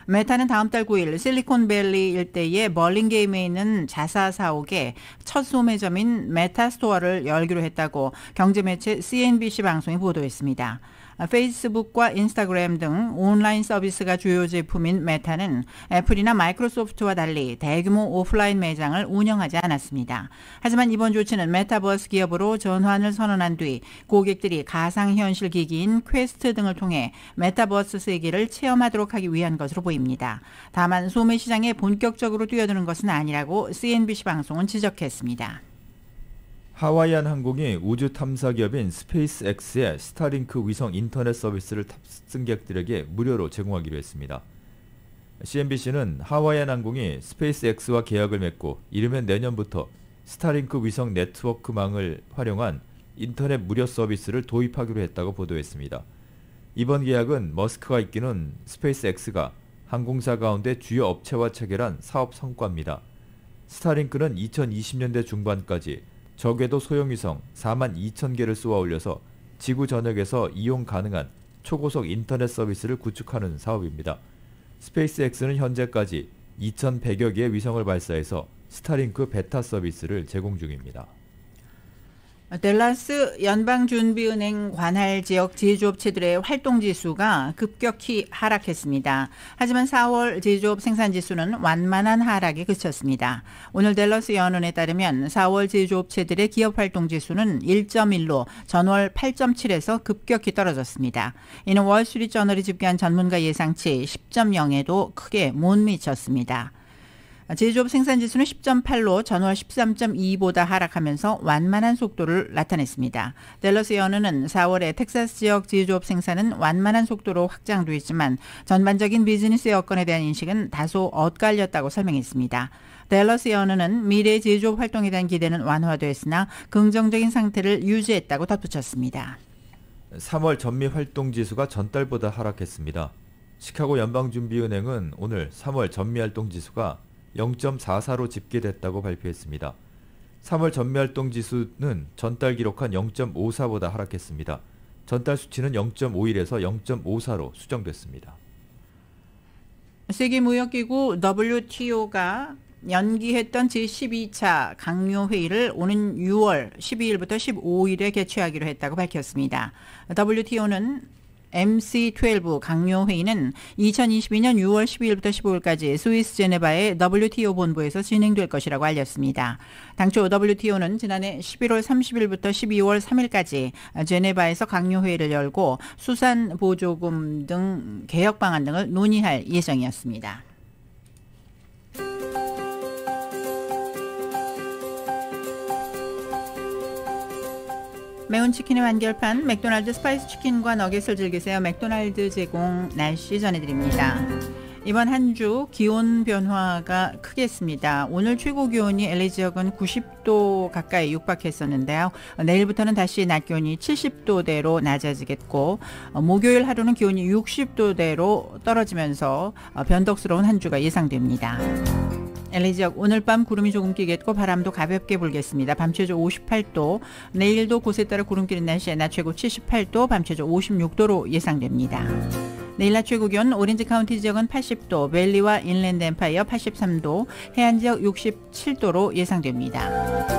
메타는 다음 달 9일 실리콘밸리 일대의 벌링게임에 있는 자사 사옥에 첫 소매점인 메타스토어를 열기로 했다고 경제매체 CNBC 방송이 보도했습니다. 페이스북과 인스타그램 등 온라인 서비스가 주요 제품인 메타는 애플이나 마이크로소프트와 달리 대규모 오프라인 매장을 운영하지 않았습니다. 하지만 이번 조치는 메타버스 기업으로 전환을 선언한 뒤 고객들이 가상현실 기기인 퀘스트 등을 통해 메타버스 세계를 체험하도록 하기 위한 것으로 보입니다. 다만 소매 시장에 본격적으로 뛰어드는 것은 아니라고 CNBC 방송은 지적했습니다. 하와이안 항공이 우주 탐사 기업인 스페이스X의 스타링크 위성 인터넷 서비스를 탑승객들에게 무료로 제공하기로 했습니다. CNBC는 하와이안 항공이 스페이스X와 계약을 맺고 이르면 내년부터 스타링크 위성 네트워크망을 활용한 인터넷 무료 서비스를 도입하기로 했다고 보도했습니다. 이번 계약은 머스크가 이끄는 스페이스X가 항공사 가운데 주요 업체와 체결한 사업 성과입니다. 스타링크는 2020년대 중반까지 저궤도 소형위성 42,000개를 쏘아 올려서 지구 전역에서 이용 가능한 초고속 인터넷 서비스를 구축하는 사업입니다. 스페이스X는 현재까지 2,100여 개의 위성을 발사해서 스타링크 베타 서비스를 제공 중입니다. 댈러스 연방준비은행 관할 지역 제조업체들의 활동지수가 급격히 하락했습니다. 하지만 4월 제조업 생산지수는 완만한 하락에 그쳤습니다. 오늘 댈러스 연은에 따르면 4월 제조업체들의 기업활동지수는 1.1로 전월 8.7에서 급격히 떨어졌습니다. 이는 월스트리트저널이 집계한 전문가 예상치 10.0에도 크게 못 미쳤습니다. 제조업 생산지수는 10.8로 전월 13.2보다 하락하면서 완만한 속도를 나타냈습니다. 댈러스 연은은 4월에 텍사스 지역 제조업 생산은 완만한 속도로 확장됐지만 전반적인 비즈니스 여건에 대한 인식은 다소 엇갈렸다고 설명했습니다. 댈러스 연은은 미래 제조업 활동에 대한 기대는 완화됐으나 긍정적인 상태를 유지했다고 덧붙였습니다. 3월 전미 활동지수가 전달보다 하락했습니다. 시카고 연방준비은행은 오늘 3월 전미활동지수가 0.44로 집계됐다고 발표했습니다. 3월 전미활동지수는 전달 기록한 0.54보다 하락했습니다. 전달 수치는 0.51에서 0.54로 수정됐습니다. 세계무역기구 WTO가 연기했던 제12차 강요회의를 오는 6월 12일부터 15일에 개최하기로 했다고 밝혔습니다. WTO는 MC12 강요회의는 2022년 6월 12일부터 15일까지 스위스 제네바의 WTO 본부에서 진행될 것이라고 알렸습니다. 당초 WTO는 지난해 11월 30일부터 12월 3일까지 제네바에서 강요회의를 열고 수산 보조금 등 개혁 방안 등을 논의할 예정이었습니다. 매운 치킨의 완결판 맥도날드 스파이스 치킨과 너겟을 즐기세요. 맥도날드 제공 날씨 전해드립니다. 이번 한 주 기온 변화가 크겠습니다. 오늘 최고 기온이 LA 지역은 90도 가까이 육박했었는데요. 내일부터는 다시 낮 기온이 70도대로 낮아지겠고 목요일 하루는 기온이 60도대로 떨어지면서 변덕스러운 한 주가 예상됩니다. LA 지역 오늘 밤 구름이 조금 끼겠고 바람도 가볍게 불겠습니다. 밤 최저 58도, 내일도 곳에 따라 구름 끼는 날씨에 낮 최고 78도, 밤 최저 56도로 예상됩니다. 내일 낮 최고 기온 오렌지 카운티 지역은 80도, 밸리와 인랜드 엠파이어 83도, 해안 지역 67도로 예상됩니다.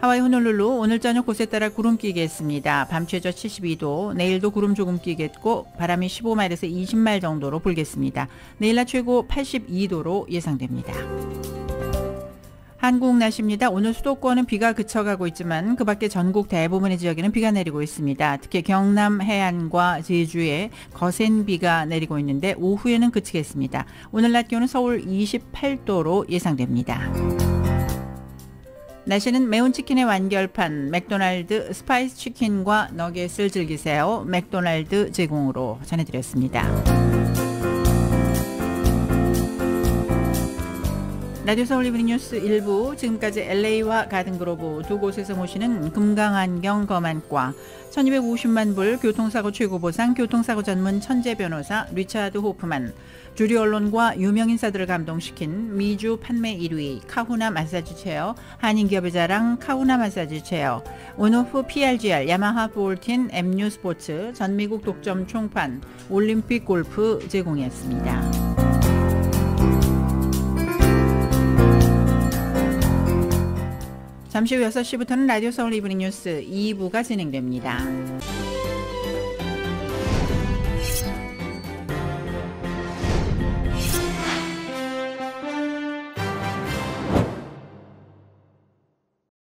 하와이 호놀룰루 오늘 저녁 곳에 따라 구름 끼겠습니다. 밤 최저 72도, 내일도 구름 조금 끼겠고 바람이 15마일에서 20마일 정도로 불겠습니다. 내일 낮 최고 82도로 예상됩니다. 한국 날씨입니다. 오늘 수도권은 비가 그쳐가고 있지만 그 밖에 전국 대부분의 지역에는 비가 내리고 있습니다. 특히 경남 해안과 제주에 거센 비가 내리고 있는데 오후에는 그치겠습니다. 오늘 낮 기온은 서울 28도로 예상됩니다. 날씨는 매운 치킨의 완결판 맥도날드 스파이스 치킨과 너겟을 즐기세요. 맥도날드 제공으로 전해드렸습니다. 라디오 서울 이브닝 뉴스 1부, 지금까지 LA와 가든그로브 두 곳에서 모시는 금강안경 검안과 1250만 불 교통사고 최고보상 교통사고 전문 천재 변호사 리차드 호프만, 주류 언론과 유명 인사들을 감동시킨 미주 판매 1위 카후나 마사지 체어, 한인기업의 자랑 카후나 마사지 체어, 온오프 PRGR, 야마하 볼틴, MU 스포츠, 전미국 독점 총판, 올림픽 골프 제공이었습니다. 잠시 후 6시부터는 라디오 서울 이브닝 뉴스 2부가 진행됩니다.